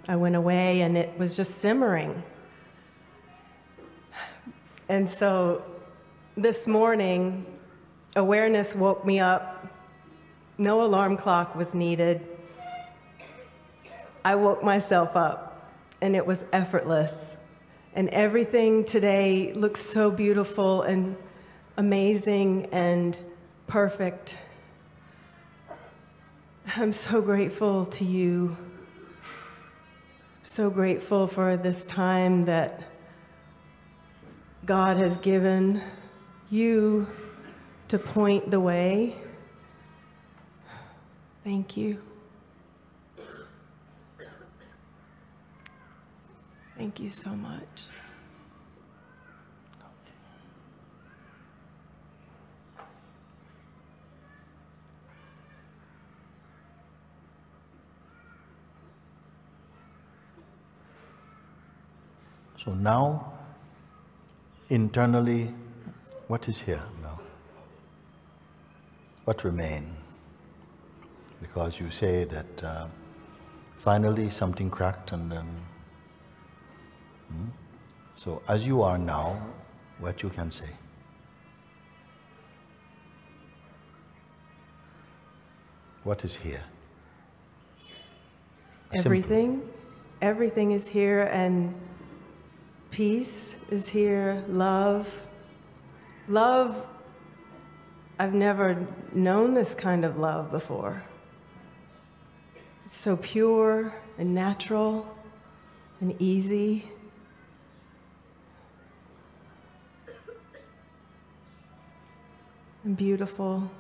I went away and it was just simmering. And so this morning, awareness woke me up. No alarm clock was needed. I woke myself up, and it was effortless. And everything today looks so beautiful and amazing and perfect. I'm so grateful to you. So grateful for this time that God has given you to point the way. Thank you. Thank you so much. So now, internally, what is here now? What remains? Because you say that finally something cracked and then... So as you are now, what you can say? What is here? Everything. Everything is here, and peace is here, love. Love, I've never known this kind of love before. It's so pure and natural and easy. And beautiful.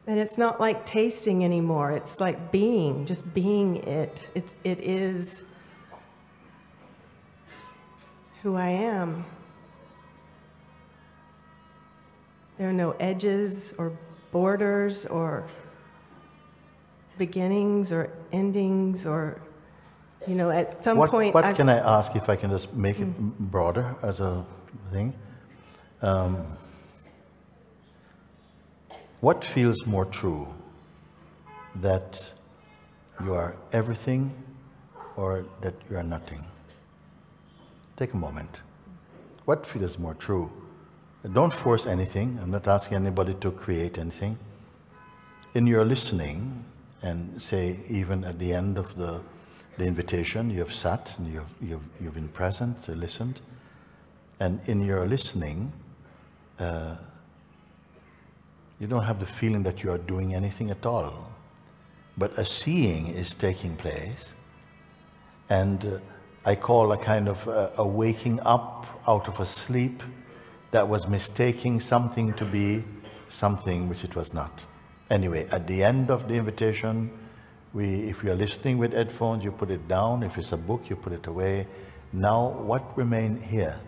And it's not like tasting anymore. It's like being, just being it. It is who I am. There are no edges or borders or beginnings or endings or, you know, at some point... What can I ask, if I can just make it broader as a thing? What feels more true, that you are everything or that you are nothing? Take a moment. What feels more true? Don't force anything. I'm not asking anybody to create anything. In your listening, and say even at the end of the invitation, you have sat and you've been present, so listened, and in your listening, you don't have the feeling that you are doing anything at all, but a seeing is taking place, and I call a kind of a waking up out of a sleep that was mistaking something to be something which it was not. Anyway, at the end of the invitation, if you are listening with headphones, you put it down. If it's a book, you put it away. Now, what remains here?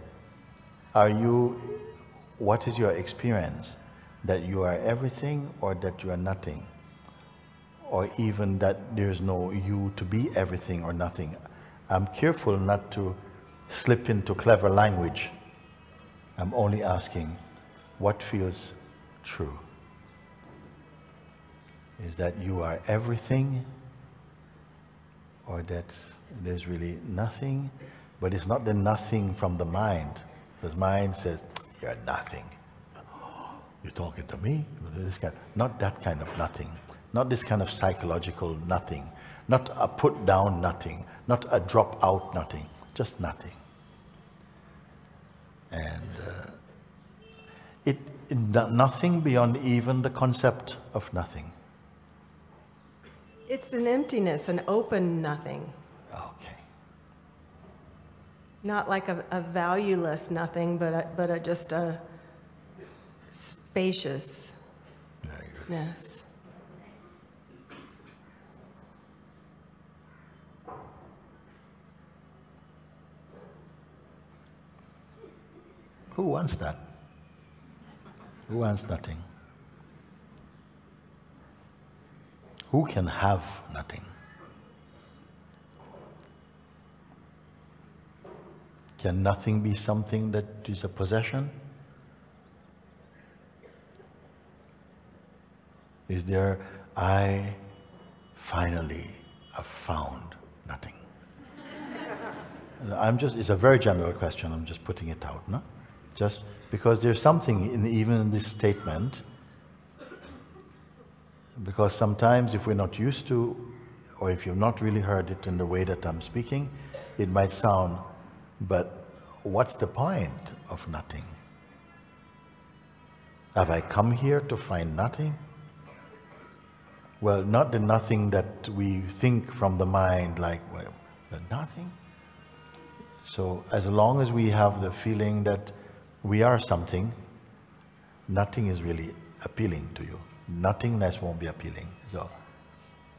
What is your experience? That you are everything or that you are nothing? Or even that there is no you to be everything or nothing? I'm careful not to slip into clever language. I'm only asking, what feels true? Is that you are everything, or that there's really nothing? But it's not the nothing from the mind, because mind says, you're nothing. You're talking to me? Not that kind of nothing. Not this kind of psychological nothing. Not a put down nothing. Not a drop out nothing. Just nothing. And nothing beyond even the concept of nothing. It's an emptiness, an open nothing. Okay. Not like a valueless nothing, but just a spaciousness. Very good. Who wants that? Who wants nothing? Who can have nothing? Can nothing be something that is a possession? Is there, I finally have found nothing? It's a very general question, I'm just putting it out, no? Just because there's something even in this statement, because sometimes if we're not used to, or if you've not really heard it in the way that I'm speaking, it might sound, but what's the point of nothing? Have I come here to find nothing? Well, not the nothing that we think from the mind, like, well, nothing. So as long as we have the feeling that we are something, nothing is really appealing to you. Nothingness won't be appealing. So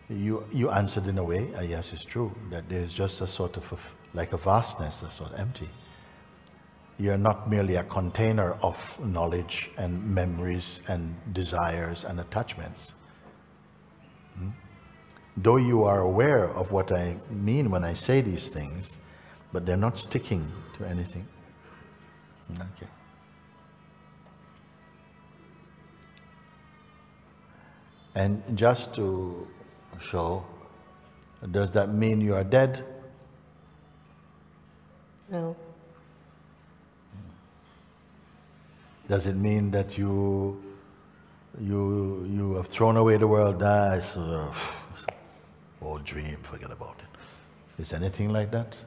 you answered in a way, yes, it's true, that there's just a sort of like a vastness, a sort of empty. You're not merely a container of knowledge and memories and desires and attachments. Though you are aware of what I mean when I say these things, but they're not sticking to anything. Okay. And just to show, does that mean you are dead? No. Does it mean that you have thrown away the world? It's an old dream, forget about it. Is anything like that?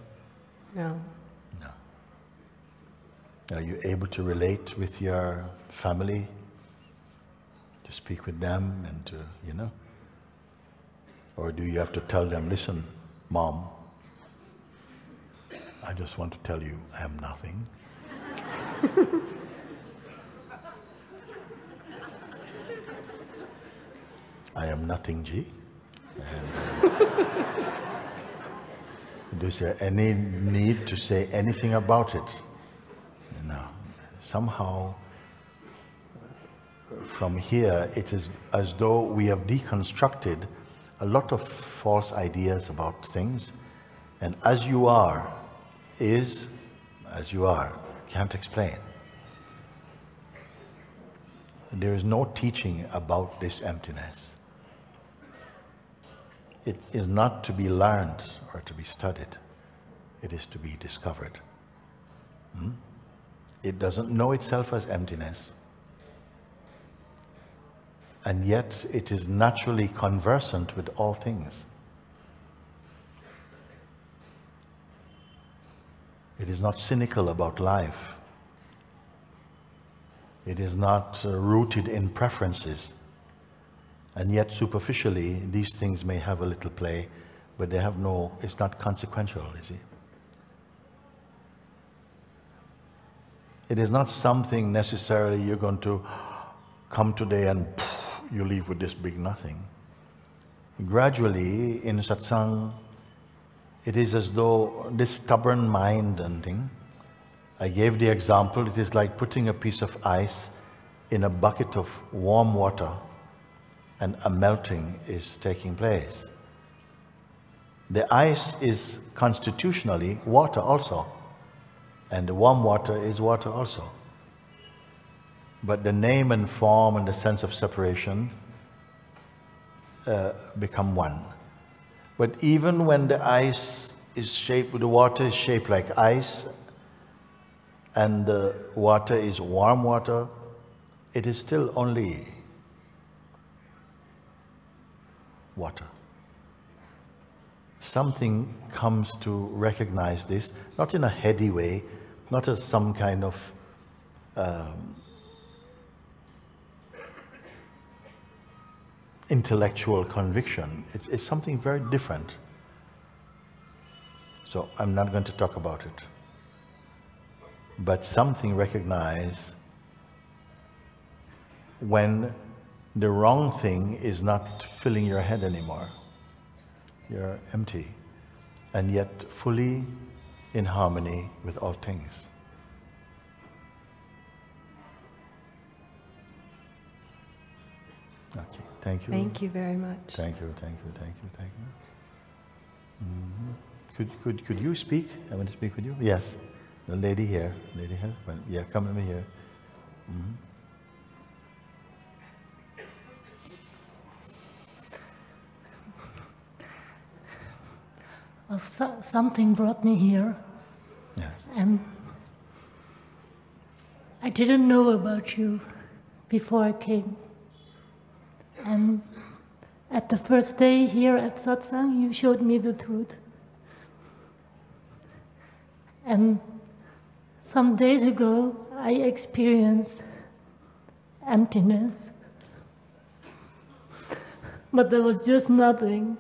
No. No. Are you able to relate with your family? To speak with them and to, Or do you have to tell them, listen, Mom, I just want to tell you I am nothing. I am nothing, G. And is there any need to say anything about it? No. Somehow, from here, it is as though we have deconstructed a lot of false ideas about things, and as you are is as you are. Can't explain. There is no teaching about this emptiness. It is not to be learned or to be studied. It is to be discovered. It doesn't know itself as emptiness. And yet it is naturally conversant with all things. It is not cynical about life. It is not rooted in preferences. And yet superficially, these things may have a little play, but they have it's not consequential, you see. It is not something necessarily you're going to come today and you leave with this big nothing. Gradually, in satsang, it is as though this stubborn mind and thing, I gave the example, it is like putting a piece of ice in a bucket of warm water and a melting is taking place. The ice is constitutionally water also, and the warm water is water also. But the name and form and the sense of separation become one. But even when the ice is shaped, the water is shaped like ice, and the water is warm water, it is still only water. Something comes to recognize this, not in a heady way, not as some kind of intellectual conviction. It's something very different. So I'm not going to talk about it. But something recognized when the wrong thing is not filling your head anymore. You're empty, and yet fully in harmony with all things. Okay, thank you. Thank you very much. Thank you. Could you speak? I want to speak with you. Yes, the lady here. Yeah, come over here. Well, something brought me here, Yes. and I didn't know about you before I came. And at the first day here at Satsang, you showed me the truth. And some days ago, I experienced emptiness. But there was just nothing.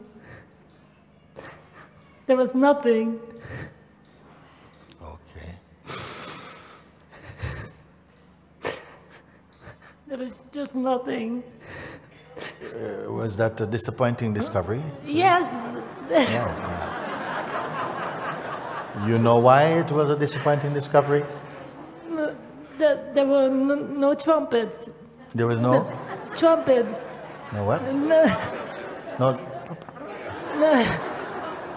There was nothing. Okay. There was just nothing. Was that a disappointing discovery? Yes. Yeah. You know why it was a disappointing discovery? No, there were no trumpets. There was no? Trumpets. No what? No. No. No.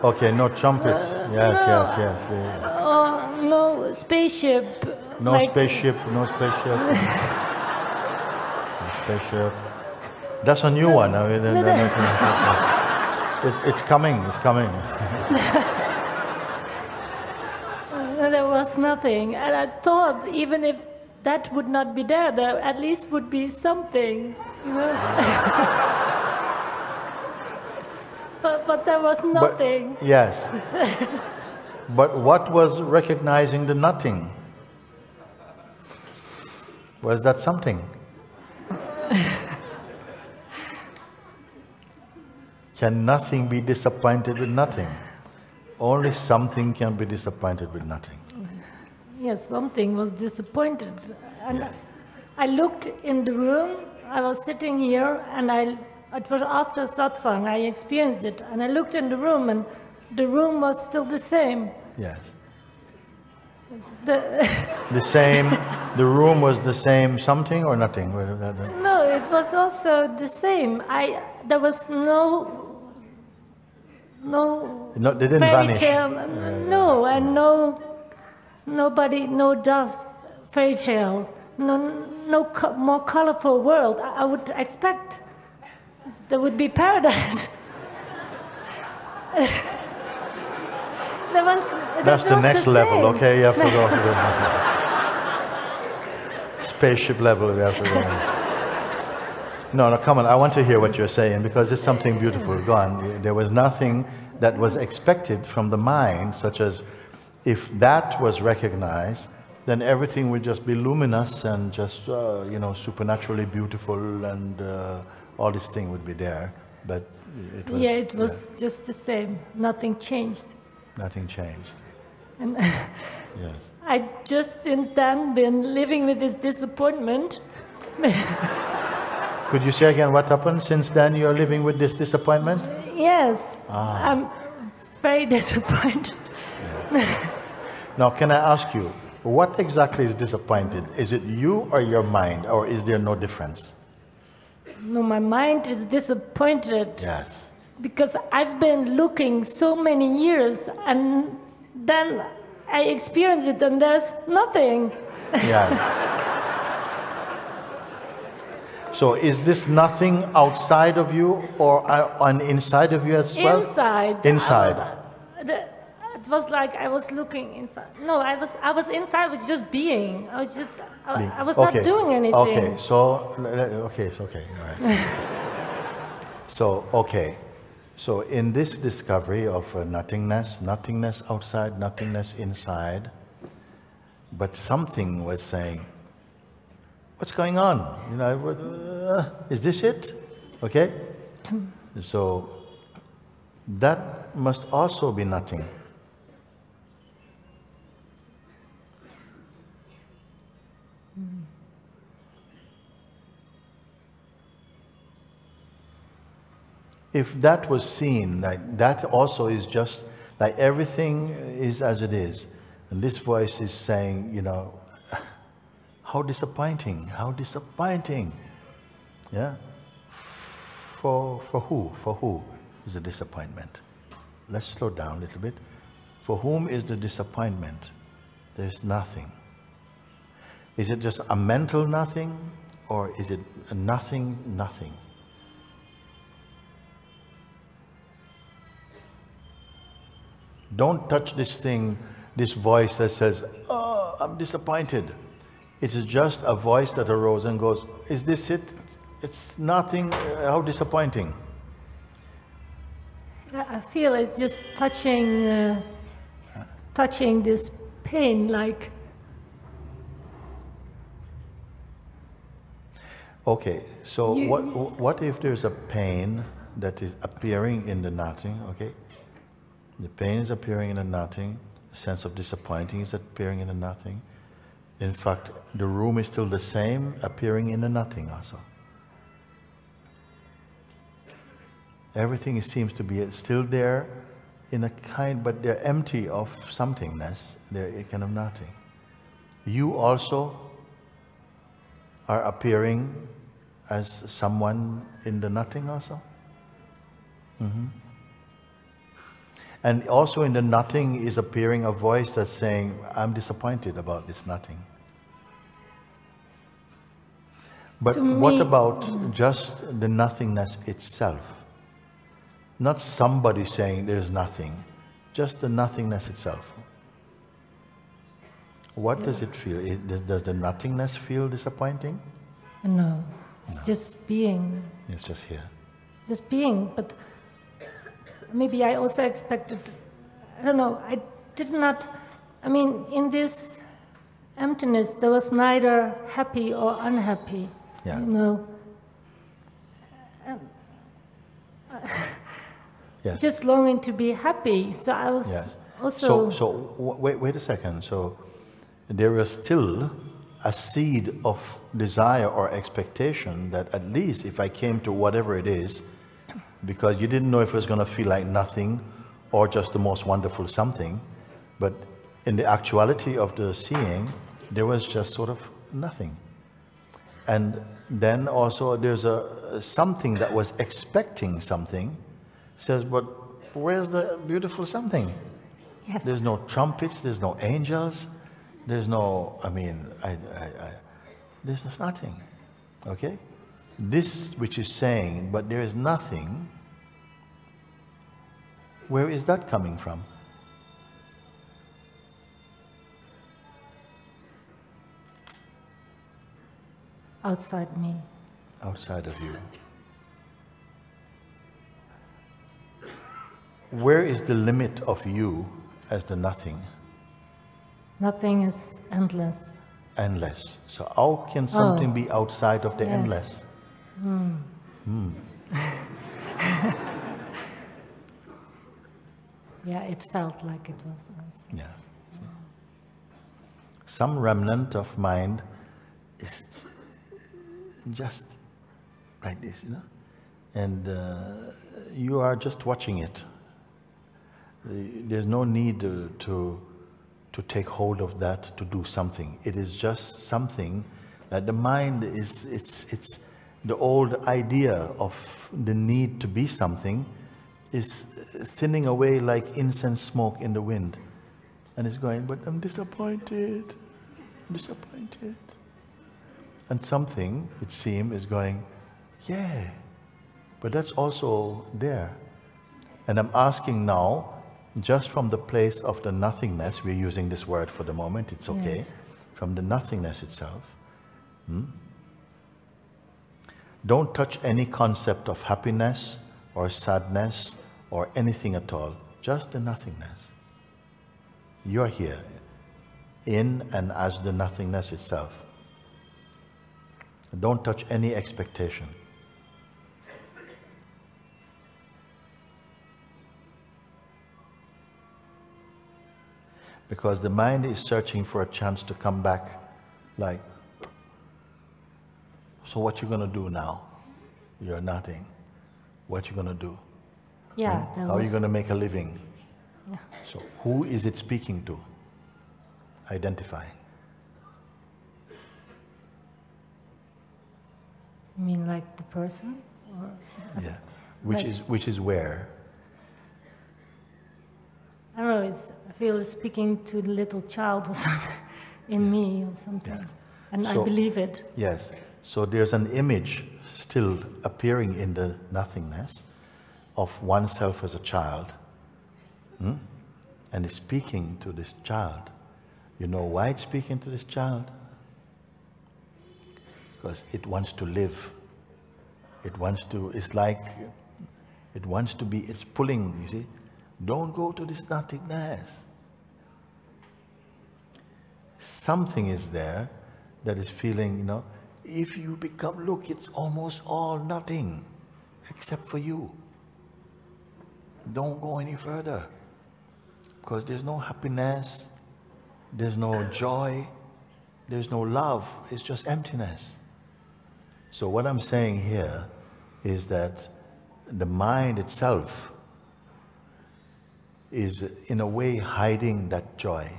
Okay, no trumpets. Yes, No. yes. No spaceship. No spaceship, no spaceship. No spaceship. That's a new one. I mean, it's coming, it's coming. There was nothing. And I thought even if that would not be there, there at least would be something. You know? but there was nothing. But, yes. But what was recognizing the nothing? Was that something? Can nothing be disappointed with nothing? Only something can be disappointed with nothing. Yes, something was disappointed. And Yeah. I looked in the room, I was sitting here, and it was after satsang, I experienced it, and I looked in the room, and the room was still the same. Yes. The The room was the same something or nothing? No, it was also the same. There was no They didn't fairy vanish. tale, no, and no dust, fairy tale, no more colorful world. I would expect there would be paradise. That's the next level, okay? You have to go to the spaceship level. We have to go. No, come on. I want to hear what you're saying because it's something beautiful. Go on. There was nothing that was expected from the mind, such as if that was recognized, then everything would just be luminous and just, supernaturally beautiful, and all this thing would be there. But it was. Yeah, it was just the same. Nothing changed. Nothing changed. And Yes. I just since then been living with this disappointment. Could you say again what happened? Since then you're living with this disappointment? Yes, I'm very disappointed. Now, can I ask you, what exactly is disappointed? Is it you or your mind, or is there no difference? No, my mind is disappointed. Yes. Because I've been looking so many years, and then I experience it, and there's nothing. Yes. So is this nothing outside of you or on inside of you as well? Inside. Inside. It was like I was looking inside. No, I was inside. I was just being. I was just. I was not doing anything. Okay. So it's okay. All right. So in this discovery of nothingness outside, nothingness inside, but something was saying, what's going on? Is this it? Okay? So that must also be nothing. If that was seen, like that also is just like everything is as it is. And this voice is saying, how disappointing, how disappointing. Yeah? For who? For who is the disappointment? Let's slow down a little bit. For whom is the disappointment? There's nothing. Is it just a mental nothing, or is it a nothing? Don't touch this thing, this voice that says, oh, I'm disappointed. It is just a voice that arose and goes, is this it? It's nothing, how disappointing. I feel it's just touching, touching this pain, like. Okay, so what if there's a pain that is appearing in the nothing, okay? The pain is appearing in the nothing, the sense of disappointing is appearing in the nothing. In fact, the room is still the same, appearing in the nothing also. Everything seems to be still there in a kind, but they're empty of somethingness, they're a kind of nothing. You also are appearing as someone in the nothing also. Mm-hmm. And also in the nothing is appearing a voice that's saying, I'm disappointed about this nothing. But what about just the nothingness itself? Not somebody saying there's nothing, just the nothingness itself. What does it feel? Does the nothingness feel disappointing? No, it's just being. It's just here. It's just being, but maybe I also expected, I don't know, I did not, I mean, in this emptiness, there was neither happy or unhappy, yeah. You know. Yes. Just longing to be happy, so I was also... So wait a second, so there is still a seed of desire or expectation that at least if I came to whatever it is, because you didn't know if it was going to feel like nothing or just the most wonderful something, but in the actuality of the seeing, there was just sort of nothing. And then also there's a something that was expecting something, says, but where's the beautiful something? Yes. There's no trumpets, there's no angels, there's no, I mean, there's just nothing, okay? This which is saying, but there is nothing, where is that coming from? Outside me. Outside of you. Where is the limit of you as the nothing? Nothing is endless. Endless. So how can something be outside of the endless? Yeah, it felt like it was. Yeah. See? Some remnant of mind is just like this, you know, and you are just watching it. There's no need to take hold of that to do something. It is just something that the mind is, it's the old idea of the need to be something is thinning away like incense smoke in the wind. And it's going, but I'm disappointed, disappointed. And something, it seems, is going, yeah, but that's also there. And I'm asking now, just from the place of the nothingness, we're using this word for the moment, it's okay, yes. From the nothingness itself, don't touch any concept of happiness or sadness or anything at all, just the nothingness. You're here, in and as the nothingness itself. Don't touch any expectation. Because the mind is searching for a chance to come back like, so what you going to do now? You're nothing. What you going to do? Yeah. How are you going to make a living? Yeah. So who is it speaking to? Identify. You mean like the person? Or yeah. Which is where? I don't know, I feel it's speaking to the little child or something in me or something. Yeah. And I believe it. Yes. So there's an image still appearing in the nothingness of oneself as a child. And it's speaking to this child. You know why it's speaking to this child? Because it wants to live. It wants to, it's like, it wants to be, it's pulling, you see. Don't go to this nothingness. Something is there that is feeling, you know, if you become, look, it's almost all nothing except for you. Don't go any further. Because there's no happiness, there's no joy, there's no love, it's just emptiness. So what I'm saying here is that the mind itself is in a way hiding that joy.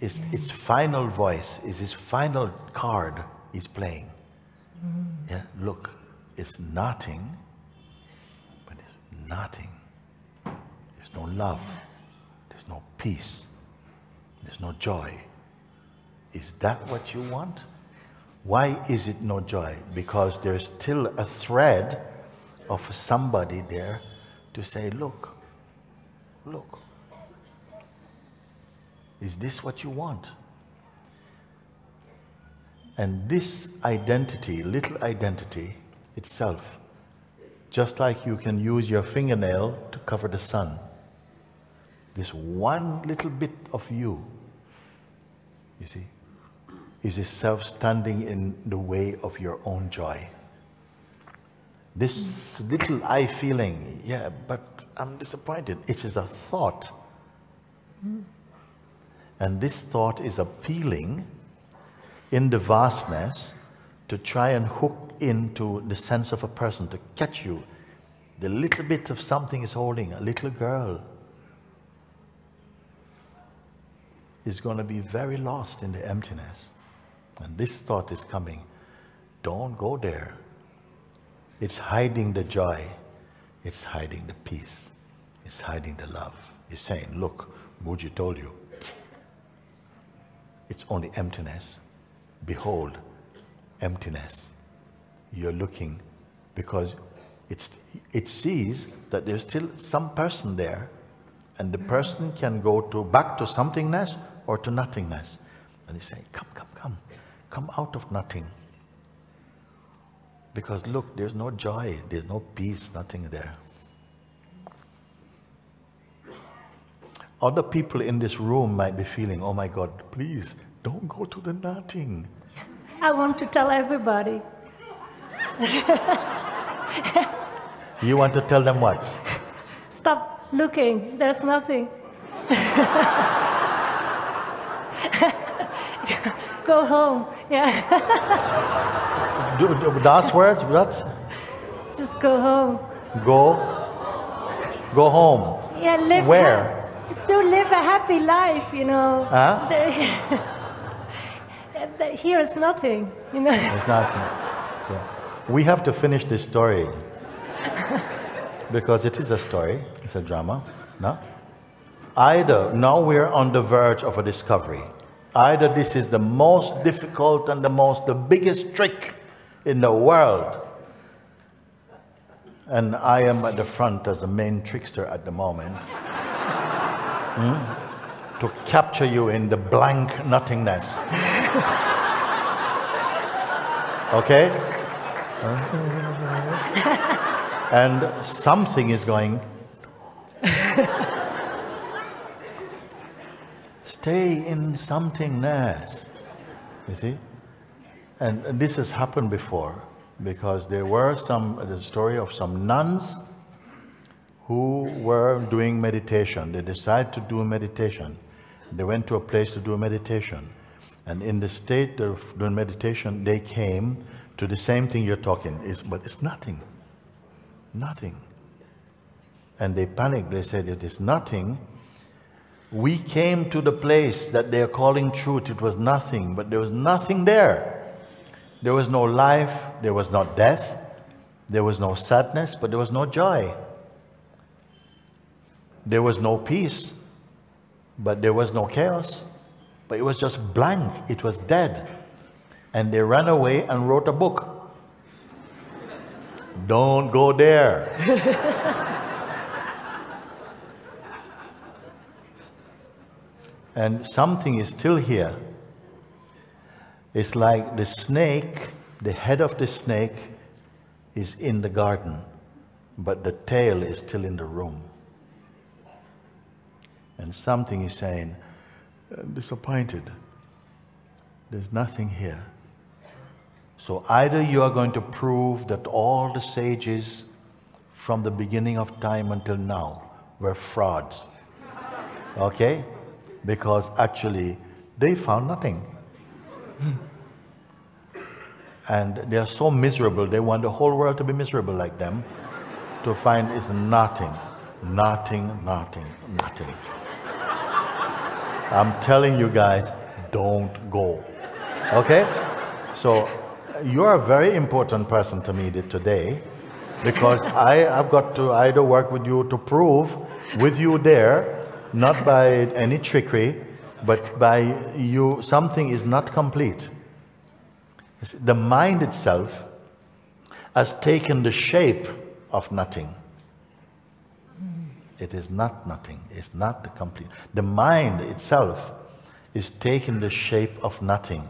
Its final voice is his final card he's playing. Yeah, look, it's nothing, but it's nothing. There's no love, there's no peace, there's no joy. Is that what you want? Why is it no joy? Because there's still a thread of somebody there to say, look, look. Is this what you want? And this identity, little identity itself, just like you can use your fingernail to cover the sun, this one little bit of you, you see, is itself standing in the way of your own joy. This little I feeling, yeah, but I'm disappointed. It is a thought. And this thought is appealing in the vastness to try and hook into the sense of a person, to catch you. The little bit of something is holding, a little girl is going to be very lost in the emptiness. And this thought is coming. Don't go there. It's hiding the joy. It's hiding the peace. It's hiding the love. It's saying, look, Mooji told you. It's only emptiness. Behold, emptiness. You're looking because it sees that there's still some person there, and the person can go back to somethingness or to nothingness. And he's saying, come, come, come. Come out of nothing. Because look, there's no joy, there's no peace, nothing there. Other people in this room might be feeling, oh my God, please, don't go to the nothing. I want to tell everybody. You want to tell them what? Stop looking, there's nothing. Go home, yeah. The last words, what? Just go home. Go home. Yeah, live. Where? To live a happy life, you know. Huh? Here is nothing, you know. There's nothing. Yeah. We have to finish this story because it is a story. It's a drama. No? Either now we're on the verge of a discovery. Either this is the most difficult and the biggest trick in the world, and I am at the front as the main trickster at the moment, to capture you in the blank nothingness. Okay? And something is going, stay in somethingness, you see? And this has happened before, because there were the story of some nuns who were doing meditation. They decided to do meditation. They went to a place to do meditation. And in the state of doing meditation, they came to the same thing you're talking, but it's nothing. Nothing. And they panicked. They said, it is nothing. We came to the place that they are calling truth. It was nothing, but there was nothing there. There was no life, there was not death, there was no sadness, but there was no joy. There was no peace, but there was no chaos. But it was just blank, it was dead. And they ran away and wrote a book. Don't go there. And something is still here. It's like the snake, the head of the snake is in the garden, but the tail is still in the room. And something is saying, I'm disappointed. There's nothing here. So either you are going to prove that all the sages from the beginning of time until now were frauds. Okay? Because actually they found nothing. And they are so miserable, they want the whole world to be miserable like them, to find it's nothing, nothing, nothing, nothing. I'm telling you guys, don't go. Okay? So you're a very important person to me today, because I've got to either work with you to prove with you there, not by any trickery, but by you, something is not complete. The mind itself has taken the shape of nothing. It is not nothing. It's not the complete. The mind itself is taking the shape of nothing.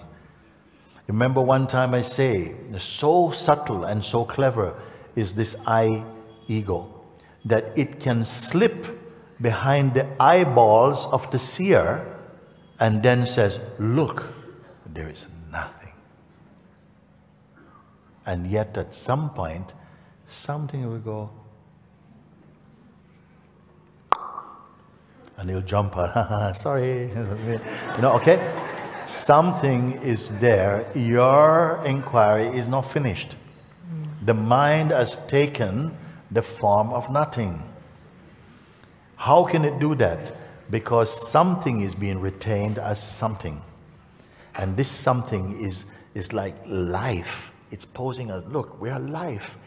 Remember one time I say, so subtle and so clever is this I ego, that it can slip behind the eyeballs of the seer and then says, look, there is nothing. And yet at some point, something will go, and he'll jump out, sorry, you know, okay? Something is there, your inquiry is not finished. The mind has taken the form of nothing. How can it do that? Because something is being retained as something. And this something is like life. It's posing as, look, we are life.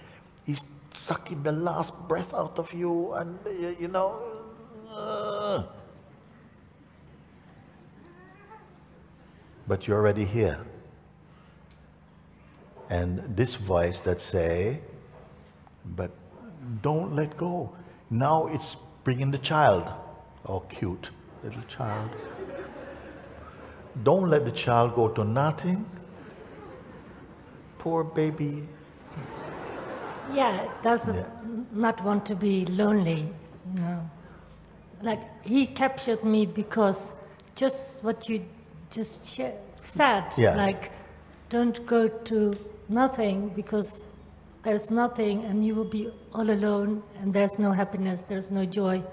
He's sucking the last breath out of you and, you know. But you're already here. And this voice that say, but don't let go. Now it's bringing the child. Oh, cute little child. Don't let the child go to nothing. Poor baby. Yeah, it doesn't not want to be lonely, you know. Like, he captured me because just what you just said, like, don't go to nothing because there's nothing and you will be all alone and there's no happiness, there's no joy.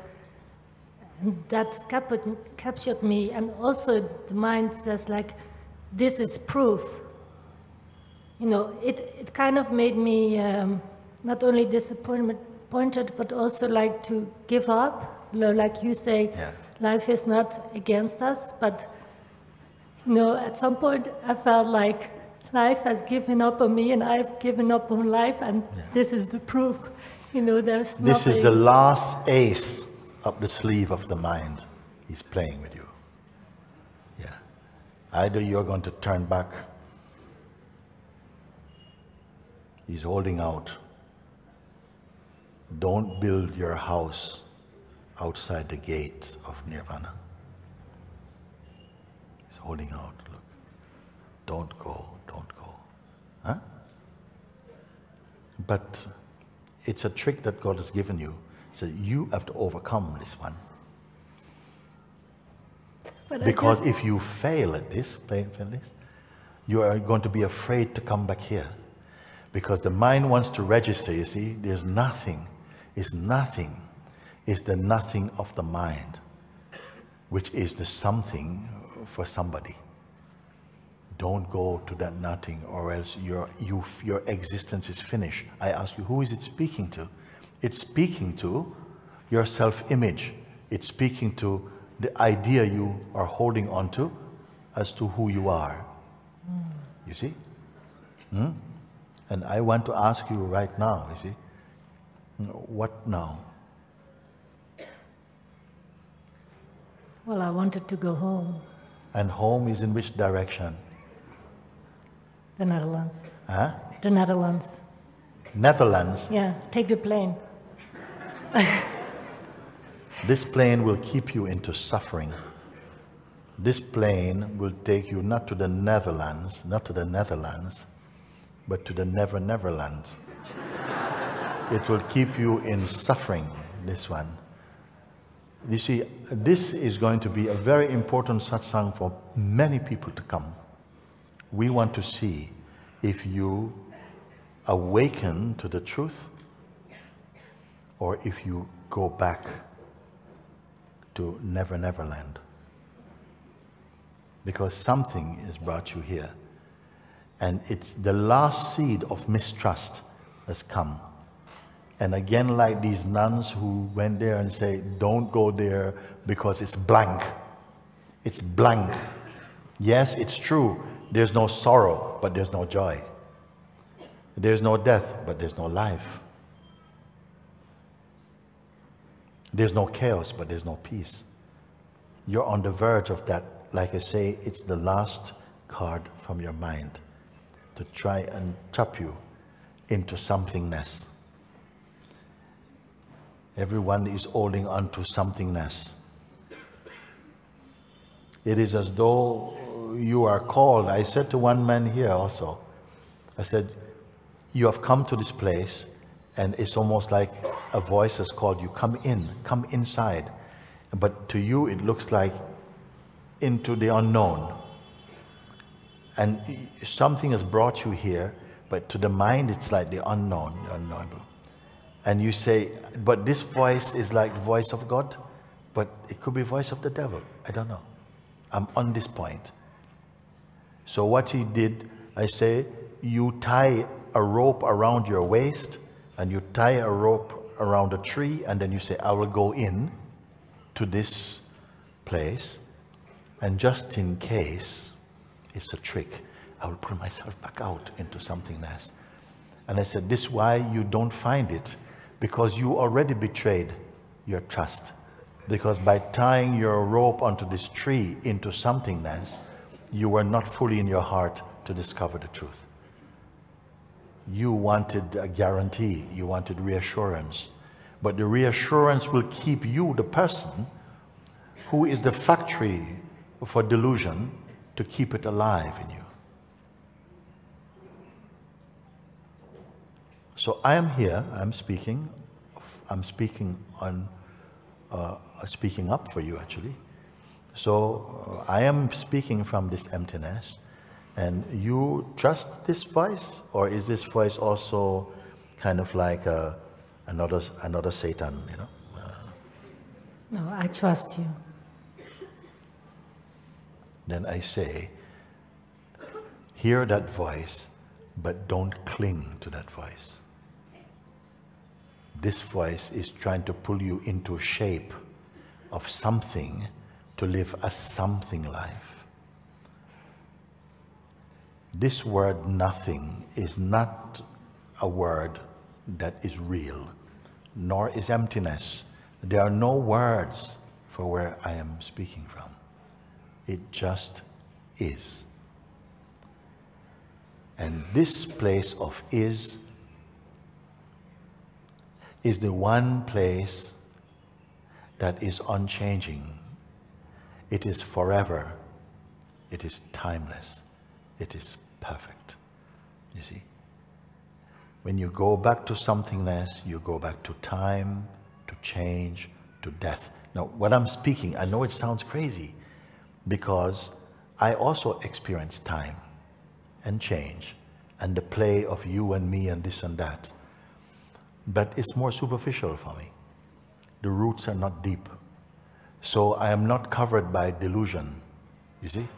And that captured me. And also the mind says, like, this is proof. You know, it kind of made me not only disappointed, but also like to give up. You know, like you say, life is not against us, but you know, at some point I felt like life has given up on me and I've given up on life, and this is the proof. You know, there's nothing. This is the last ace up the sleeve of the mind. He's playing with you. Yeah. Either you're going to turn back. He's holding out. Don't build your house outside the gate of nirvana. He's holding out. Look. Don't go, don't go. Huh? But it's a trick that God has given you. So you have to overcome this one. But because if you fail at this, you are going to be afraid to come back here. Because the mind wants to register, you see, there's nothing. It's nothing. It's the nothing of the mind, which is the something for somebody. Don't go to that nothing, or else your existence is finished. I ask you, who is it speaking to? It's speaking to your self-image. It's speaking to the idea you are holding on to as to who you are. You see? And I want to ask you right now, you see, what now? Well, I wanted to go home. And home is in which direction? The Netherlands. Huh? The Netherlands. Netherlands? Yeah, take the plane. This plane will keep you into suffering. This plane will take you not to the Netherlands, but to the Never Never Land. It will keep you in suffering, this one. You see, this is going to be a very important satsang for many people to come. We want to see if you awaken to the truth or if you go back to Never Never Land. Because something has brought you here. And it's the last seed of mistrust has come. And again, like these nuns who went there and say, don't go there because it's blank. It's blank. Yes, it's true. There's no sorrow, but there's no joy. There's no death, but there's no life. There's no chaos, but there's no peace. You're on the verge of that. Like I say, it's the last card from your mind to try and trap you into somethingness. Everyone is holding on to somethingness. It is as though you are called. I said to one man here also, I said, you have come to this place and it's almost like a voice has called you, come in, come inside. But to you it looks like into the unknown. And something has brought you here, but to the mind it's like the unknown, the unknowable. And you say, but this voice is like the voice of God, but it could be the voice of the devil. I don't know. I'm on this point. So what he did, I say, you tie a rope around your waist and you tie a rope around a tree and then you say, I will go in to this place and just in case it's a trick, I will pull myself back out into somethingness. And I said, this is why you don't find it, because you already betrayed your trust. Because by tying your rope onto this tree into somethingness, you were not fully in your heart to discover the truth. You wanted a guarantee, you wanted reassurance. But the reassurance will keep you, the person, who is the factory for delusion, to keep it alive in you. So I am here, I'm speaking up for you actually. So I am speaking from this emptiness, and you trust this voice, or is this voice also kind of like another Satan, you know? No, I trust you. Then I say, hear that voice, but don't cling to that voice. This voice is trying to pull you into shape of something to live a something life. This word nothing is not a word that is real, nor is emptiness. There are no words for where I am speaking from. It just is. And this place of is the one place that is unchanging. It is forever. It is timeless. It is perfect. You see? When you go back to somethingness, you go back to time, to change, to death. Now, what I'm speaking, I know it sounds crazy, because I also experience time and change and the play of you and me and this and that. But it's more superficial for me. The roots are not deep. So I am not covered by delusion, you see?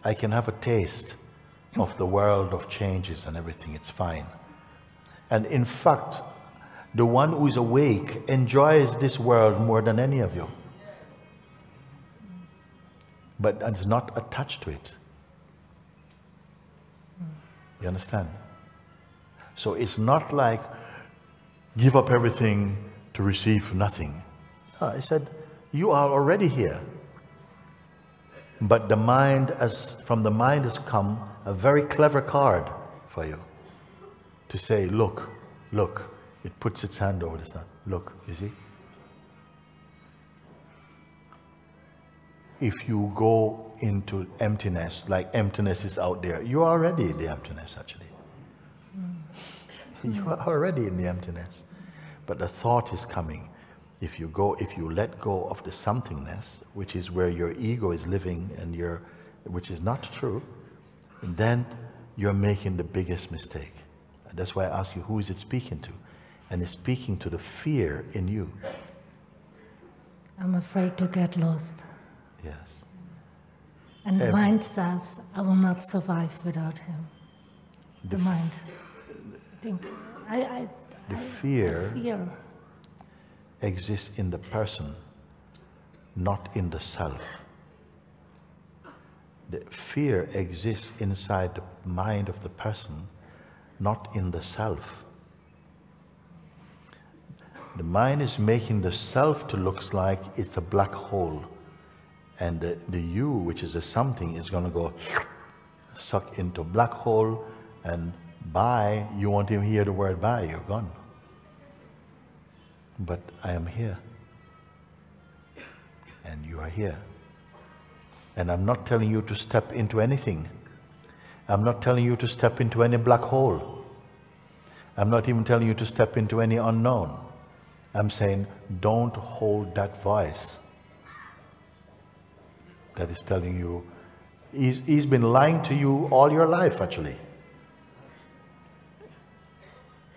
I can have a taste of the world of changes and everything, it's fine. And in fact, the one who is awake enjoys this world more than any of you. But is not attached to it. You understand? So it's not like give up everything to receive nothing. No, I said, you are already here. But the mind, from the mind has come a very clever card for you to say, look, look. It puts its hand over the sun. Look, you see? if you go into emptiness, like emptiness is out there, you're already the emptiness actually. You are already in the emptiness. But the thought is coming. If you let go of the somethingness, which is where your ego is living and which is not true, then you're making the biggest mistake. That's why I ask you, who is it speaking to? And it's speaking to the fear in you. I'm afraid to get lost. Yes. And the mind says, I will not survive without him. The mind. The fear exists in the person, not in the self. The fear exists inside the mind of the person, not in the self. The mind is making the self to look like it's a black hole, and the you, which is a something, is going to go suck into a black hole, and bye, you won't even hear the word bye, you're gone. But I am here, and you are here. And I'm not telling you to step into anything. I'm not telling you to step into any black hole. I'm not even telling you to step into any unknown. I'm saying, don't hold that voice that is telling you, he's been lying to you all your life actually.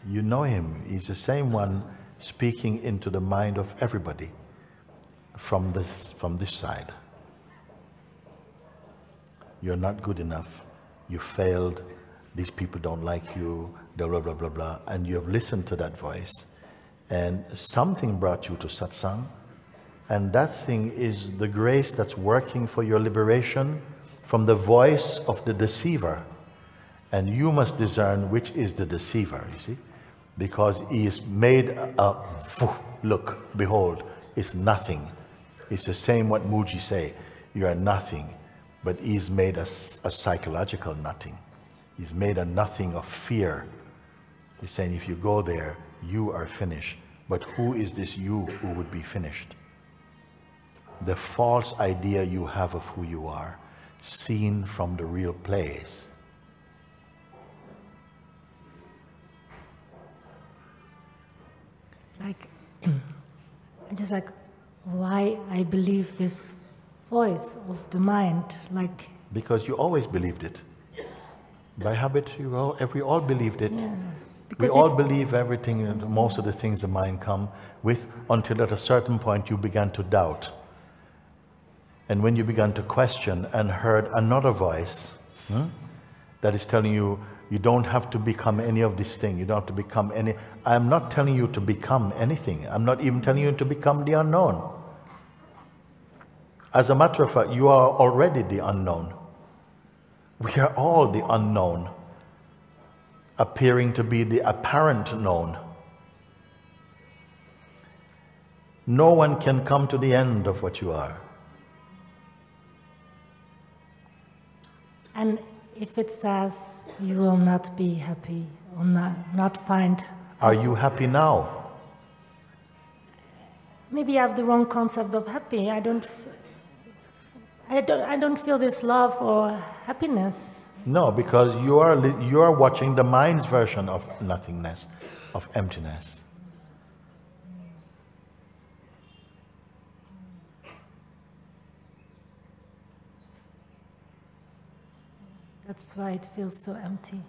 You know him, he's the same one speaking into the mind of everybody from this side. You're not good enough, you failed, these people don't like you, blah, blah, blah, blah, blah. And you have listened to that voice, and something brought you to satsang, and that thing is the grace that's working for your liberation from the voice of the deceiver. And you must discern which is the deceiver, you see, because he is made a look, behold, it's nothing. It's the same what Mooji say, you are nothing, but he's made a psychological nothing. He's made a nothing of fear. He's saying if you go there, you are finished. But who is this you who would be finished? The false idea you have of who you are, seen from the real place. It's like, just like why I believe this voice of the mind, like... Because you always believed it. By habit, we all believed it. Yeah. We all believe everything, and most of the things the mind come with, until at a certain point you began to doubt. And when you began to question and heard another voice that is telling you, you don't have to become any of this thing, you don't have to become any... I'm not telling you to become anything. I'm not even telling you to become the unknown. As a matter of fact, you are already the unknown. We are all the unknown, appearing to be the apparent known. No one can come to the end of what you are. And if it says you will not be happy or not find... Are you happy now? Maybe I have the wrong concept of happy. I don't feel this love or happiness. No, because you are watching the mind's version of nothingness, of emptiness. That's why it feels so empty.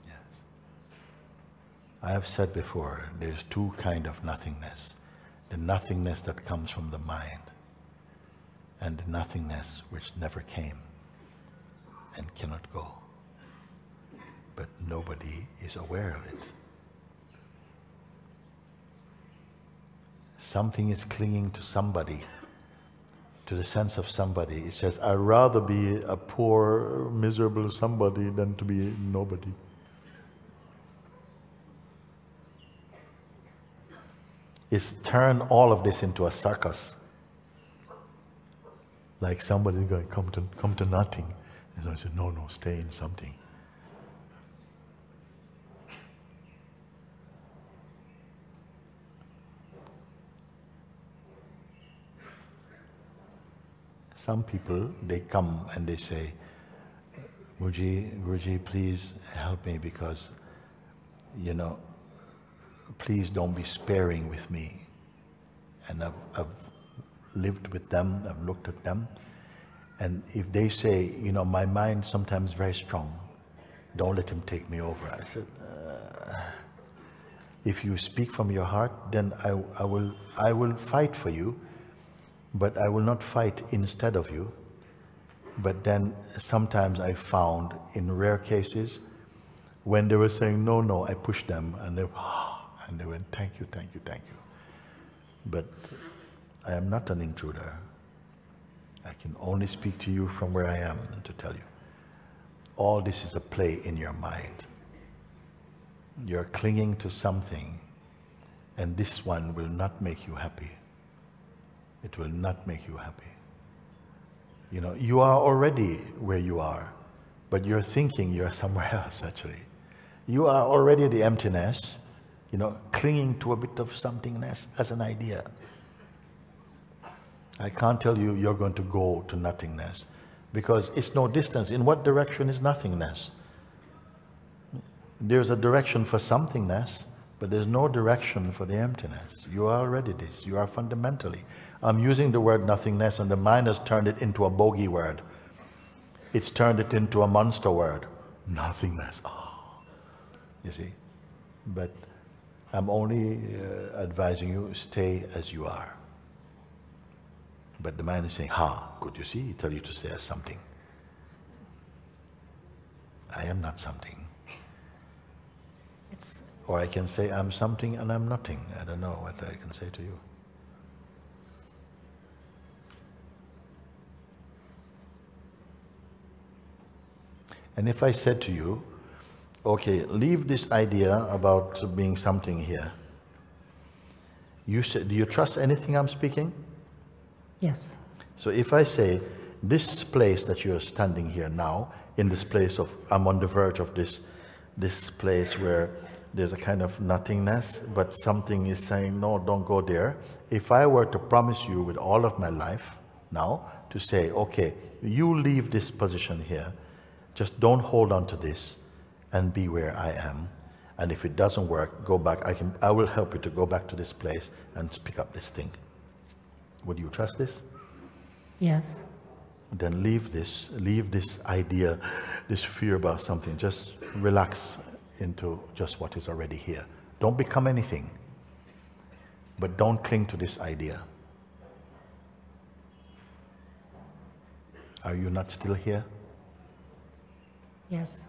Yes. I have said before, there's two kinds of nothingness. The nothingness that comes from the mind, and the nothingness which never came and cannot go. But nobody is aware of it. Something is clinging to somebody, to the sense of somebody. It says, I'd rather be a poor, miserable somebody than to be nobody. It's turned all of this into a circus. Like somebody's going to come to nothing. And I said, no, stay in something. Some people, they come and they say, Mooji, Guruji, please help me because, you know, please don't be sparing with me. And I've lived with them, I've looked at them, and if they say, you know, my mind sometimes very strong, don't let him take me over. I said, if you speak from your heart, then I will fight for you, but I will not fight instead of you. But then sometimes I found, in rare cases, when they were saying no, no, I pushed them, and they went, thank you, thank you, thank you. But I am not an intruder. I can only speak to you from where I am and to tell you. All this is a play in your mind. You're clinging to something, and this one will not make you happy. It will not make you happy. You know, you are already where you are, but you're thinking you're somewhere else actually. You are already the emptiness, you know, clinging to a bit of somethingness as an idea. I can't tell you you're going to go to nothingness because it's no distance. In what direction is nothingness? There's a direction for somethingness, but there's no direction for the emptiness. You are already this. You are fundamentally. I'm using the word nothingness, and the mind has turned it into a bogey word. It's turned it into a monster word. Nothingness. Oh. You see? But I'm only advising you, stay as you are. But the mind is saying, could you see? He tell you to say as something. I am not something. Or I can say I'm something and I'm nothing. I don't know what I can say to you. And if I said to you, okay, leave this idea about being something here. You said, do you trust anything I'm speaking? Yes. So if I say, this place that you're standing here now, in this place of, I'm on the verge of this place where there's a kind of nothingness, but something is saying, no, don't go there. If I were to promise you with all of my life now to say, okay, you leave this position here, just don't hold on to this and be where I am. And if it doesn't work, go back. I will help you to go back to this place and pick up this thing. Would you trust this? Yes. Then leave this idea, this fear about something. Just relax into just what is already here. Don't become anything, but don't cling to this idea. Are you not still here? Yes.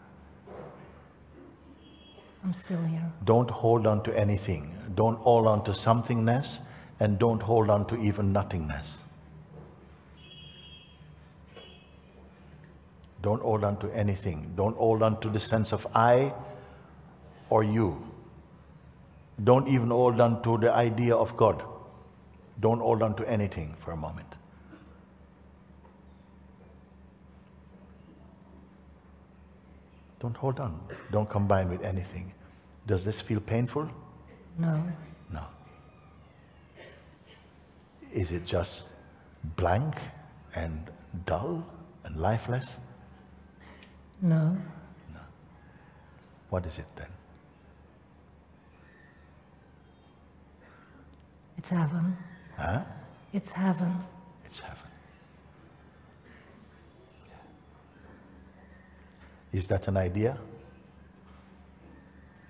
I'm still here. Don't hold on to anything. Don't hold on to somethingness, and don't hold on to even nothingness. Don't hold on to anything. Don't hold on to the sense of I or you. Don't even hold on to the idea of God. Don't hold on to anything for a moment. Don't hold on. Don't combine with anything. Does this feel painful? No. No. Is it just blank and dull and lifeless? No. No. What is it then? It's heaven. Huh? It's heaven. It's heaven. Yeah. Is that an idea?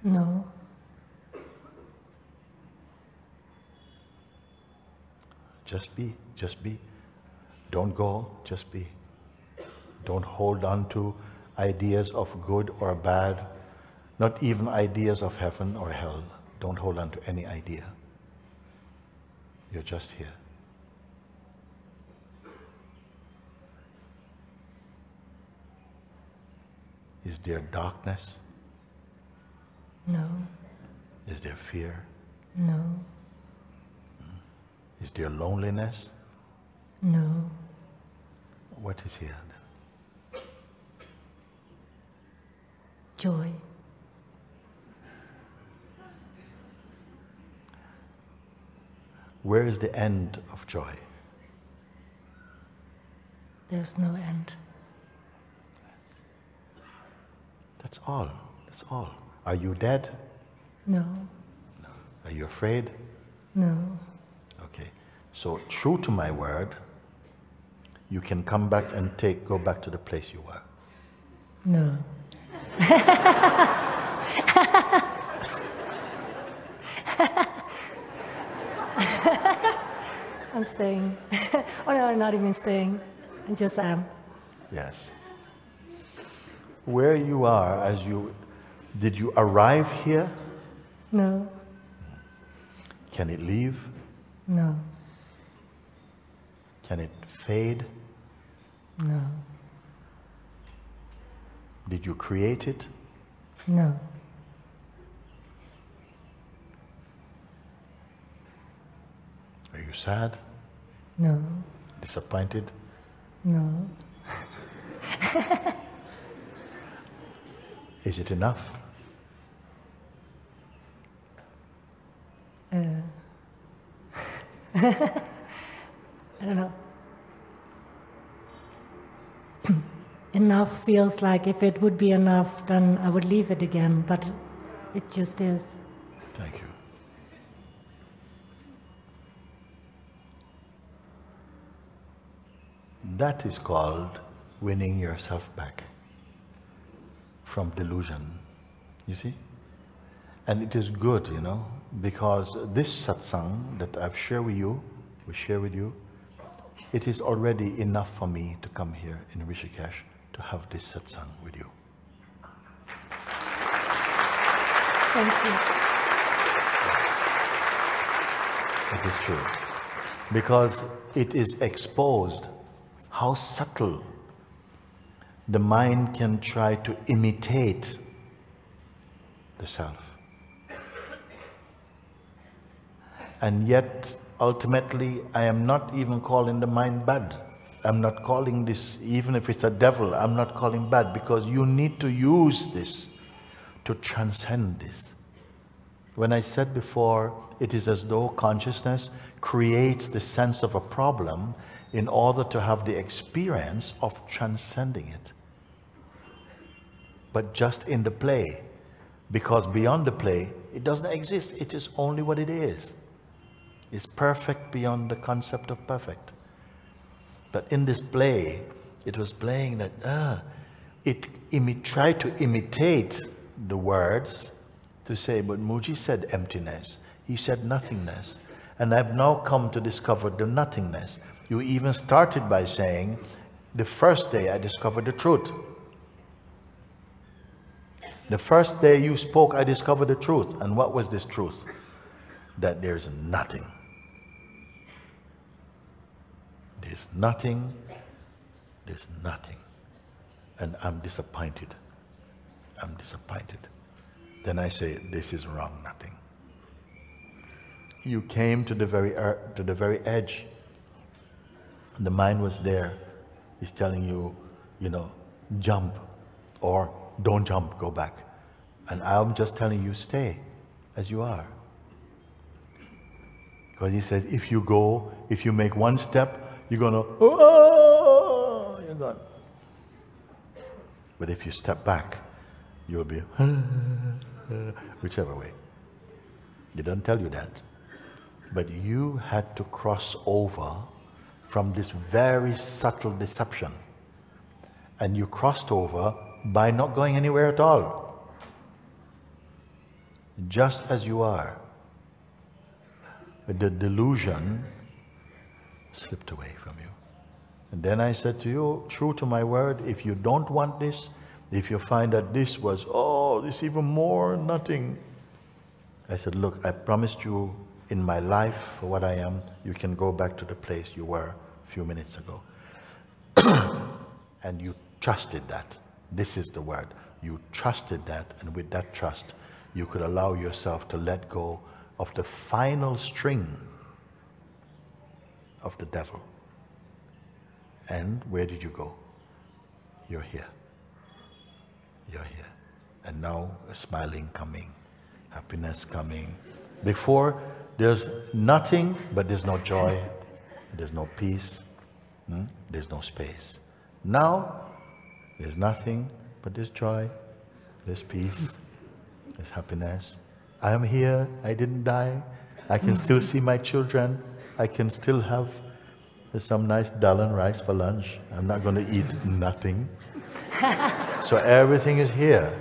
No. Just be, just be. Don't go, just be. Don't hold on to ideas of good or bad, not even ideas of heaven or hell. Don't hold on to any idea. You're just here. Is there darkness? No. Is there fear? No. Is there loneliness? No. What is here then? Joy. Where is the end of joy? there's no end. That's all. That's all. Are you dead? No. No. Are you afraid? No. Okay. So true to my word, you can come back and go back to the place you were. No. I'm staying. Oh no, I'm not even staying. I just am. Yes. Where you are, did you arrive here? No. Can it leave? No. Can it fade? No. Did you create it? No. Are you sad? No. Disappointed? No. Is it enough? I don't know. Enough feels like if it would be enough, then I would leave it again, but it just is. Thank you. That is called winning yourself back from delusion, you see? And it is good, you know, because this satsang that I've shared with you, it is already enough for me to come here in Rishikesh to have this satsang with you. Thank you. It is true. Because it is exposed how subtle the mind can try to imitate the self. And yet, ultimately, I am not even calling the mind bad. I'm not calling this, even if it's a devil, I'm not calling bad, because you need to use this to transcend this. When I said before, it is as though consciousness creates the sense of a problem in order to have the experience of transcending it. But just in the play, because beyond the play, it doesn't exist. It is only what it is. It's perfect beyond the concept of perfect. But in this play, it was playing that it tried to imitate the words to say, but Mooji said emptiness, he said nothingness, and I've now come to discover the nothingness. You even started by saying, the first day I discovered the truth. The first day you spoke, I discovered the truth. And what was this truth? That there's nothing. There's nothing, there's nothing. And I'm disappointed. I'm disappointed. Then I say, this is wrong, nothing. You came to the very edge. The mind was there. It's telling you, you know, jump, or don't jump, go back. And I'm just telling you, stay as you are. Because he said, if you make one step, you're gonna, oh, you're gone. But if you step back, you'll be, whichever way. He doesn't tell you that. But you had to cross over from this very subtle deception. And you crossed over by not going anywhere at all. Just as you are. The delusion slipped away from you. And then I said to you, true to my word, if you don't want this, if you find that this was, oh, this even more, nothing. I said, look, I promised you in my life, for what I am, you can go back to the place you were a few minutes ago. And you trusted that. This is the word. You trusted that, and with that trust, you could allow yourself to let go of the final string of the devil. And where did you go? You're here. You're here. And now a smiling coming, happiness coming. Before, there's nothing, but there's no joy, there's no peace, There's no space. Now, there's nothing but there's joy, there's peace, there's happiness. I am here, I didn't die, I can still see my children, I can still have some nice dal and rice for lunch. I'm not going to eat nothing. So everything is here.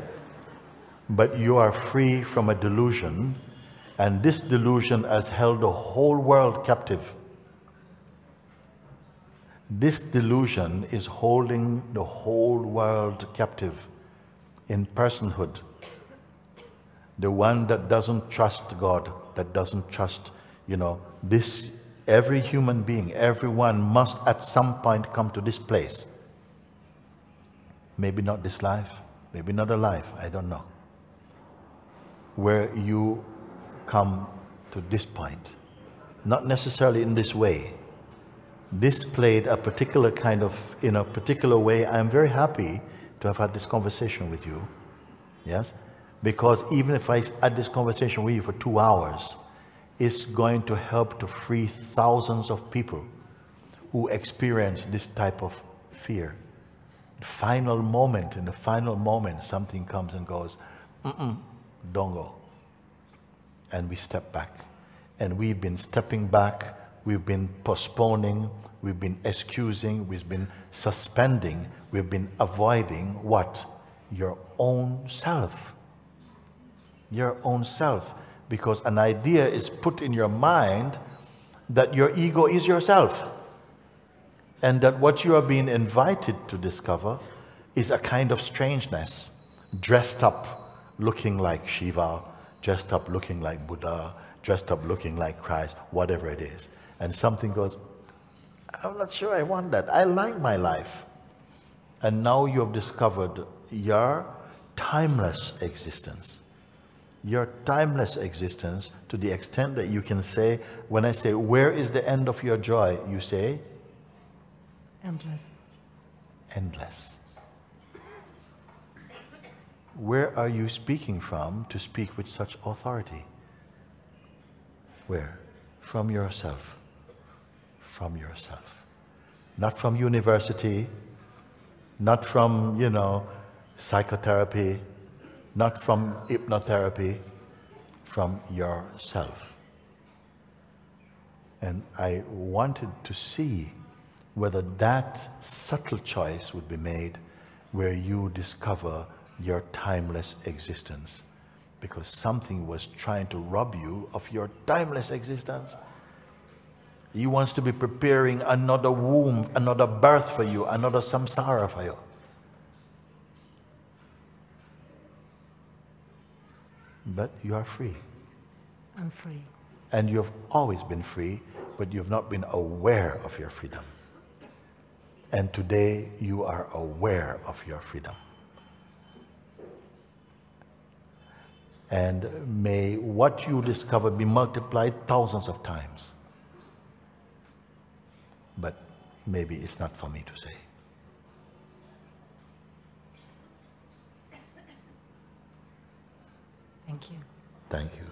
But you are free from a delusion, and this delusion has held the whole world captive. This delusion is holding the whole world captive in personhood. The one that doesn't trust God, that doesn't trust, this, every human being, everyone must at some point come to this place. Maybe not this life, maybe not a life, I don't know. Where you come to this point, not necessarily in this way. This played a particular kind of, in a particular way. I'm very happy to have had this conversation with you, yes? Because even if I had this conversation with you for 2 hours, it's going to help to free thousands of people who experience this type of fear. The final moment, in the final moment, something comes and goes, don't go. And we step back. And we've been stepping back, we've been postponing, we've been excusing, we've been suspending, we've been avoiding what? Your own self. Your own self. Because an idea is put in your mind that your ego is yourself. And that what you are being invited to discover is a kind of strangeness, dressed up looking like Shiva, dressed up looking like Buddha, dressed up looking like Christ, whatever it is. And something goes, I'm not sure I want that. I like my life. And now you have discovered your timeless existence. Your timeless existence, to the extent that you can say, when I say, where is the end of your joy? You say? Endless. Endless. Where are you speaking from to speak with such authority? Where? From yourself. From yourself. Not from university, not from, psychotherapy, not from hypnotherapy, from yourself. And I wanted to see whether that subtle choice would be made where you discover your timeless existence, because something was trying to rob you of your timeless existence. He wants to be preparing another womb, another birth for you, another samsara for you. But you are free. I'm free. And you have always been free, but you have not been aware of your freedom. And today you are aware of your freedom. And may what you discover be multiplied thousands of times. But maybe it's not for me to say. Thank you. Thank you.